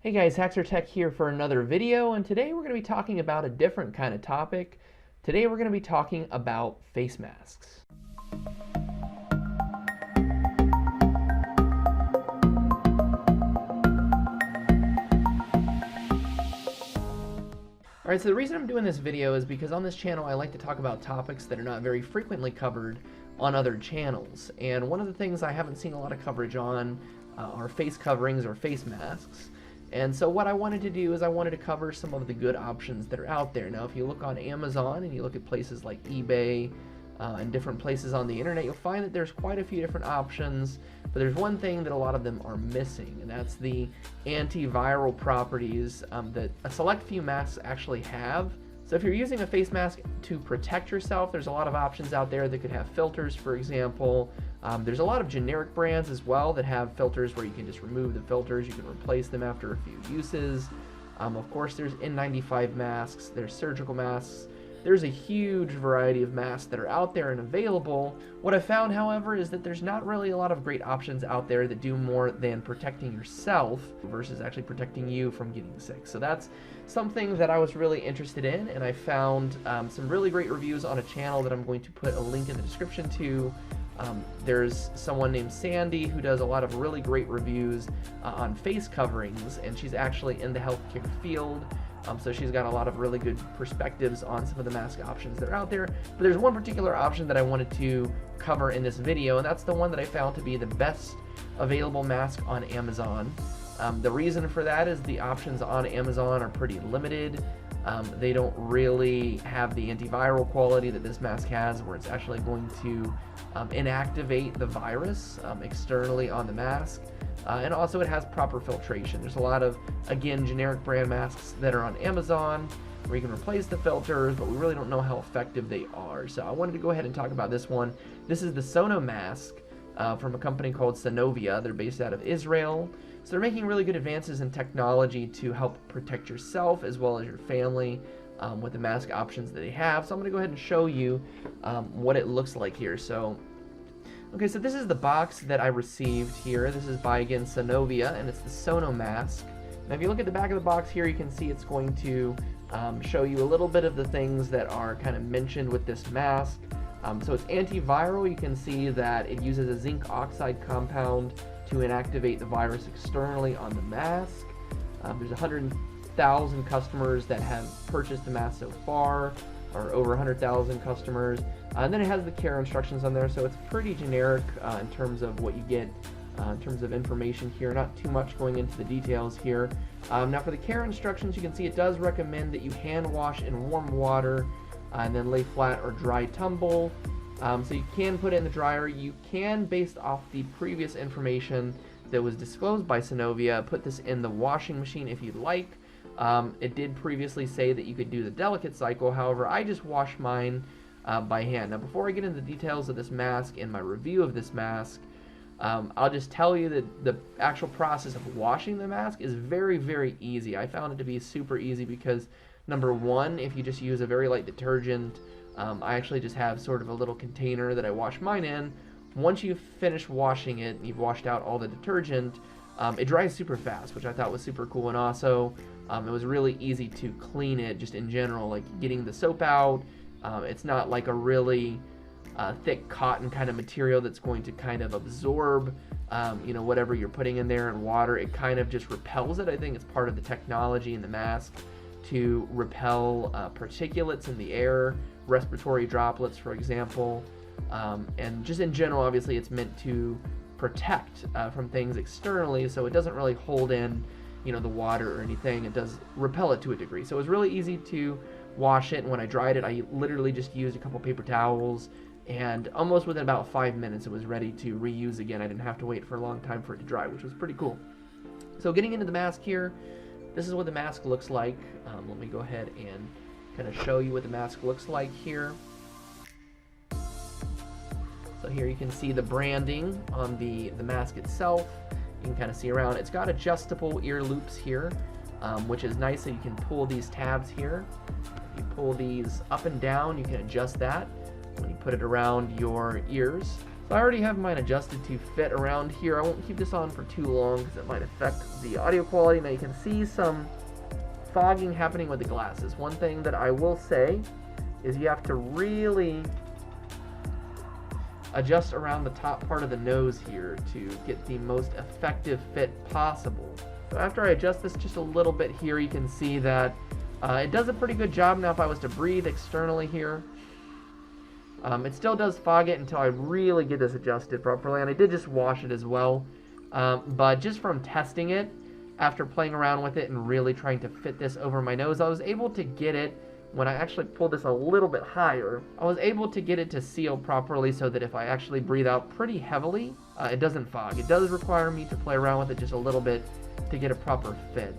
Hey guys, Haxer Tech here for another video, and today we're going to be talking about a different kind of topic. Today we're going to be talking about face masks. Alright, so the reason I'm doing this video is because on this channel I like to talk about topics that are not very frequently covered on other channels. And one of the things I haven't seen a lot of coverage on are face coverings or face masks. And so what I wanted to do is I wanted to cover some of the good options that are out there. Now if you look on Amazon and you look at places like eBay and different places on the internet, you'll find that there's quite a few different options, but there's one thing that a lot of them are missing, and that's the antiviral properties that a select few masks actually have. So if you're using a face mask to protect yourself, there's a lot of options out there that could have filters, for example. There's a lot of generic brands as well that have filters where you can just remove the filters, you can replace them after a few uses. Of course, there's N95 masks, there's surgical masks. There's a huge variety of masks that are out there and available. What I've found, however, is that there's not really a lot of great options out there that do more than protecting yourself versus actually protecting you from getting sick. So that's something that I was really interested in, and I found some really great reviews on a channel that I'm going to put a link in the description to. There's someone named Sandy who does a lot of really great reviews on face coverings, and she's actually in the healthcare field. So she's got a lot of really good perspectives on some of the mask options that are out there. But there's one particular option that I wanted to cover in this video, and that's the one that I found to be the best available mask on Amazon. The reason for that is the options on Amazon are pretty limited. They don't really have the antiviral quality that this mask has, where it's actually going to inactivate the virus externally on the mask. And also it has proper filtration. There's a lot of, again, generic brand masks that are on Amazon where you can replace the filters, but we really don't know how effective they are. So I wanted to go ahead and talk about this one. This is the Sonovia Mask from a company called Sonovia. They're based out of Israel. So they're making really good advances in technology to help protect yourself as well as your family with the mask options that they have. So I'm going to go ahead and show you what it looks like here. Okay, so this is the box that I received here. This is by, again, Sonovia, and it's the Sonovia Mask. Now, if you look at the back of the box here, you can see it's going to show you a little bit of the things that are kind of mentioned with this mask. So it's antiviral. You can see that it uses a zinc oxide compound to inactivate the virus externally on the mask. There's 100,000 customers that have purchased the mask so far, or over 100,000 customers. And then it has the care instructions on there, so it's pretty generic in terms of what you get in terms of information here. Not too much going into the details here. Now for the care instructions, you can see it does recommend that you hand wash in warm water and then lay flat or dry tumble. So you can put it in the dryer. You can, based off the previous information that was disclosed by Sonovia, put this in the washing machine if you'd like. It did previously say that you could do the delicate cycle. However, I just wash mine by hand. Now, before I get into the details of this mask and my review of this mask, I'll just tell you that the actual process of washing the mask is very, very easy. I found it to be super easy because, number one, if you just use a very light detergent, I actually just have sort of a little container that I wash mine in. Once you've finished washing it and you've washed out all the detergent, it dries super fast, which I thought was super cool. And also, it was really easy to clean it just in general, like getting the soap out. It's not like a really thick cotton kind of material that's going to kind of absorb whatever you're putting in there in water. It kind of just repels it. I think it's part of the technology in the mask to repel particulates in the air, respiratory droplets, for example. And just in general, obviously, it's meant to protect from things externally, so it doesn't really hold in the water or anything. It does repel it to a degree. So it was really easy to wash it, and when I dried it, I literally just used a couple paper towels, and almost within about 5 minutes it was ready to reuse again. I didn't have to wait for a long time for it to dry, which was pretty cool. So getting into the mask here, this is what the mask looks like. Let me go ahead and kind of show you what the mask looks like here. So here you can see the branding on the mask itself. You can kind of see around. It's got adjustable ear loops here, which is nice, so you can pull these tabs here. If you pull these up and down, you can adjust that when you put it around your ears. So I already have mine adjusted to fit around here. I won't keep this on for too long because it might affect the audio quality. Now you can see some fogging happening with the glasses. One thing that I will say is you have to really adjust around the top part of the nose here to get the most effective fit possible. So after I adjust this just a little bit here, you can see that it does a pretty good job. Now if I was to breathe externally here, it still does fog it until I really get this adjusted properly, and I did just wash it as well. But just from testing it, after playing around with it and really trying to fit this over my nose, I was able to get it, when I actually pulled this a little bit higher, I was able to get it to seal properly so that if I actually breathe out pretty heavily, it doesn't fog. It does require me to play around with it just a little bit to get a proper fit.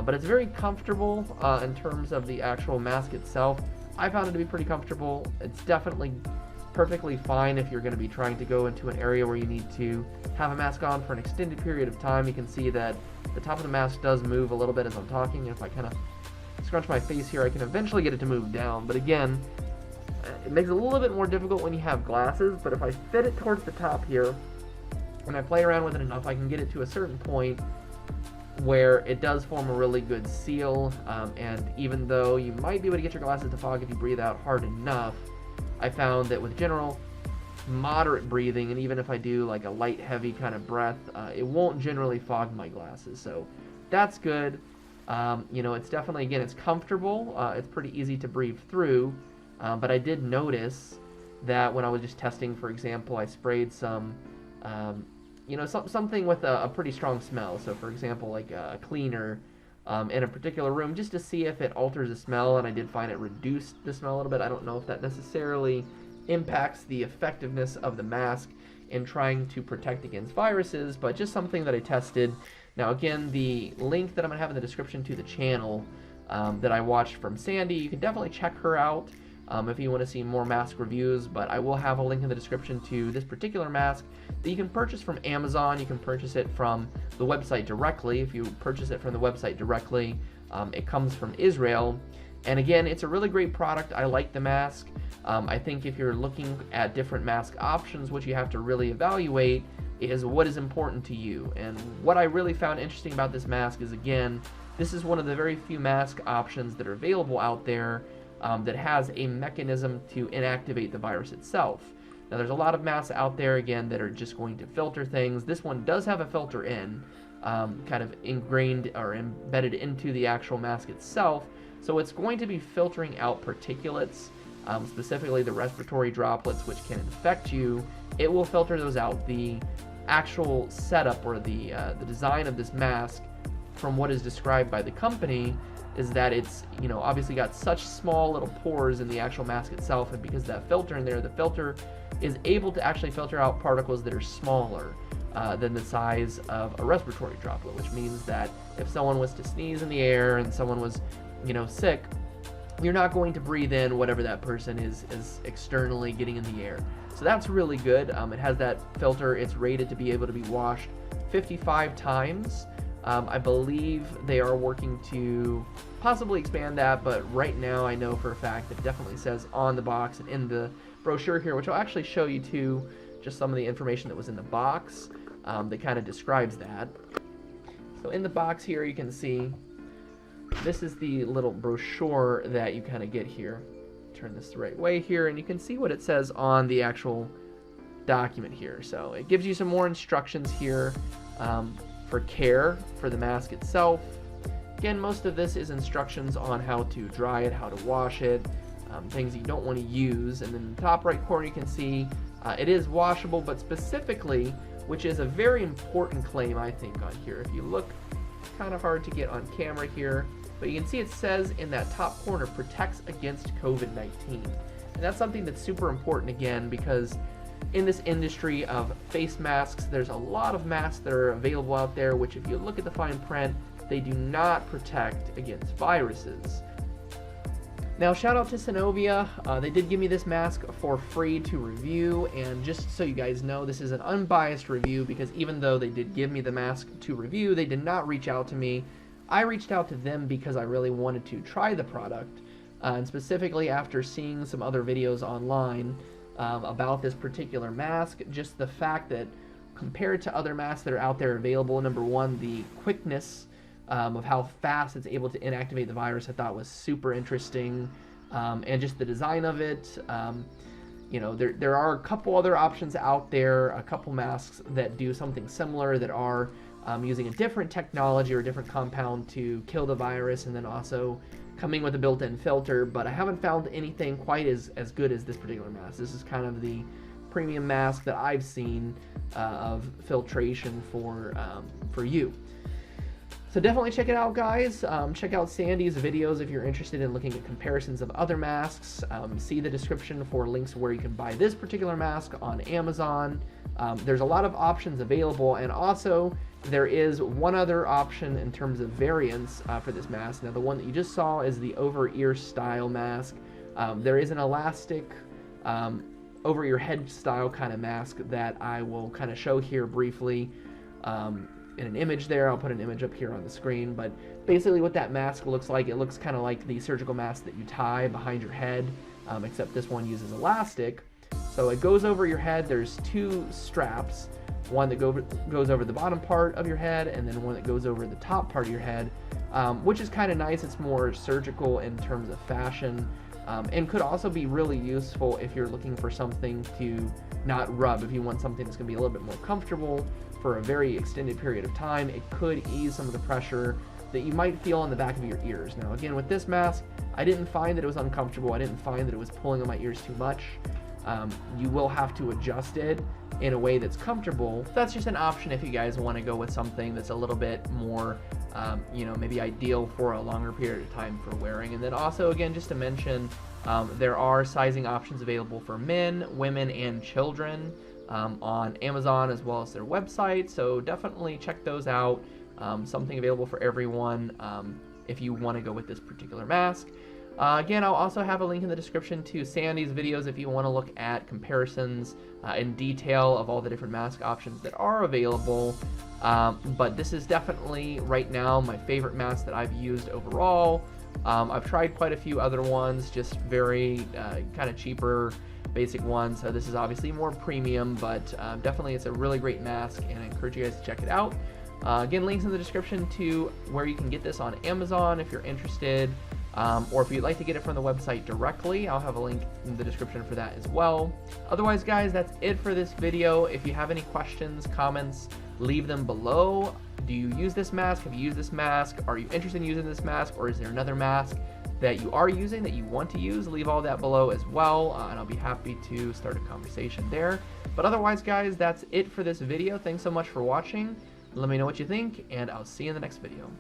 But it's very comfortable in terms of the actual mask itself. I found it to be pretty comfortable. It's definitely perfectly fine if you're going to be trying to go into an area where you need to have a mask on for an extended period of time. You can see that the top of the mask does move a little bit as I'm talking, and if I kind of scrunch my face here, I can eventually get it to move down. But again, it makes it a little bit more difficult when you have glasses, but if I fit it towards the top here, and I play around with it enough, I can get it to a certain point where it does form a really good seal, and even though you might be able to get your glasses to fog if you breathe out hard enough, I found that with general moderate breathing, and even if I do like a light heavy kind of breath, it won't generally fog my glasses, so that's good. You know, it's definitely, again, it's comfortable, it's pretty easy to breathe through, but I did notice that when I was just testing, for example, I sprayed some you know, something with a pretty strong smell. So for example, like a cleaner in a particular room, just to see if it alters the smell, and I did find it reduced the smell a little bit. I don't know if that necessarily impacts the effectiveness of the mask in trying to protect against viruses, but just something that I tested. Now again, the link that I'm going to have in the description to the channel that I watched from Sandy, you can definitely check her out if you want to see more mask reviews, but I will have a link in the description to this particular mask that you can purchase from Amazon. You can purchase it from the website directly. If you purchase it from the website directly, it comes from Israel, and again, it's a really great product. I like the mask. I think if you're looking at different mask options, what you have to really evaluate is what is important to you. And what I really found interesting about this mask is, again, this is one of the very few mask options that are available out there that has a mechanism to inactivate the virus itself. Now there's a lot of masks out there, again, that are just going to filter things. This one does have a filter in, kind of ingrained or embedded into the actual mask itself, so it's going to be filtering out particulates, specifically the respiratory droplets, which can infect you. It will filter those out. The actual setup or the design of this mask, from what is described by the company, is that it's, you know, obviously got such small little pores in the actual mask itself, and because of that filter in there, the filter is able to actually filter out particles that are smaller than the size of a respiratory droplet, which means that if someone was to sneeze in the air and someone was, you know, sick, you're not going to breathe in whatever that person is externally getting in the air. So that's really good. It has that filter. It's rated to be able to be washed 55 times. I believe they are working to possibly expand that, but right now I know for a fact that it definitely says on the box and in the brochure here, which I'll actually show you too, just some of the information that was in the box that kind of describes that. So in the box here, you can see this is the little brochure that you kind of get here. Turn this the right way here, and you can see what it says on the actual document here. So it gives you some more instructions here for care for the mask itself. Again, most of this is instructions on how to dry it, how to wash it, things you don't want to use. And then in the top right corner, you can see it is washable, but specifically, which is a very important claim, I think, on here. If you look, it's kind of hard to get on camera here, but you can see it says in that top corner, protects against COVID-19. And that's something that's super important, again, because in this industry of face masks, there's a lot of masks that are available out there, which if you look at the fine print, they do not protect against viruses. Now, shout out to Sonovia. They did give me this mask for free to review, and just so you guys know, this is an unbiased review, because even though they did give me the mask to review, they did not reach out to me. I reached out to them because I really wanted to try the product, and specifically after seeing some other videos online, about this particular mask. Just the fact that compared to other masks that are out there available, number one, the quickness of how fast it's able to inactivate the virus I thought was super interesting, and just the design of it. You know, there are a couple other options out there, a couple masks that do something similar, that are using a different technology or a different compound to kill the virus, and then also coming with a built-in filter, but I haven't found anything quite as good as this particular mask. This is kind of the premium mask that I've seen of filtration for you. So definitely check it out, guys. Check out Sandy's videos if you're interested in looking at comparisons of other masks. See the description for links where you can buy this particular mask on Amazon. There's a lot of options available, and also there is one other option in terms of variants for this mask. Now, the one that you just saw is the over-ear style mask. There is an elastic over-your-head style kind of mask that I will kind of show here briefly in an image there. I'll put an image up here on the screen, but basically what that mask looks like, it looks kind of like the surgical mask that you tie behind your head, except this one uses elastic. So it goes over your head. There's two straps, one that goes over the bottom part of your head, and then one that goes over the top part of your head, which is kind of nice. It's more surgical in terms of fashion, and could also be really useful if you're looking for something to not rub. If you want something that's going to be a little bit more comfortable for a very extended period of time, it could ease some of the pressure that you might feel on the back of your ears. Now, again, with this mask, I didn't find that it was uncomfortable. I didn't find that it was pulling on my ears too much. You will have to adjust it in a way that's comfortable. That's just an option if you guys want to go with something that's a little bit more, you know, maybe ideal for a longer period of time for wearing. And then also, again, just to mention, there are sizing options available for men, women, and children on Amazon as well as their website. So definitely check those out. Something available for everyone if you want to go with this particular mask. Again, I'll also have a link in the description to Sandy's videos if you want to look at comparisons in detail of all the different mask options that are available. But this is definitely, right now, my favorite mask that I've used overall. I've tried quite a few other ones, just very kind of cheaper, basic ones. So this is obviously more premium, but definitely it's a really great mask, and I encourage you guys to check it out. Again, links in the description to where you can get this on Amazon if you're interested. Or if you'd like to get it from the website directly, I'll have a link in the description for that as well. Otherwise, guys, that's it for this video. If you have any questions, comments, leave them below. Do you use this mask? Have you used this mask? Are you interested in using this mask? Or is there another mask that you are using that you want to use? Leave all that below as well, and I'll be happy to start a conversation there. But otherwise, guys, that's it for this video. Thanks so much for watching. Let me know what you think, and I'll see you in the next video.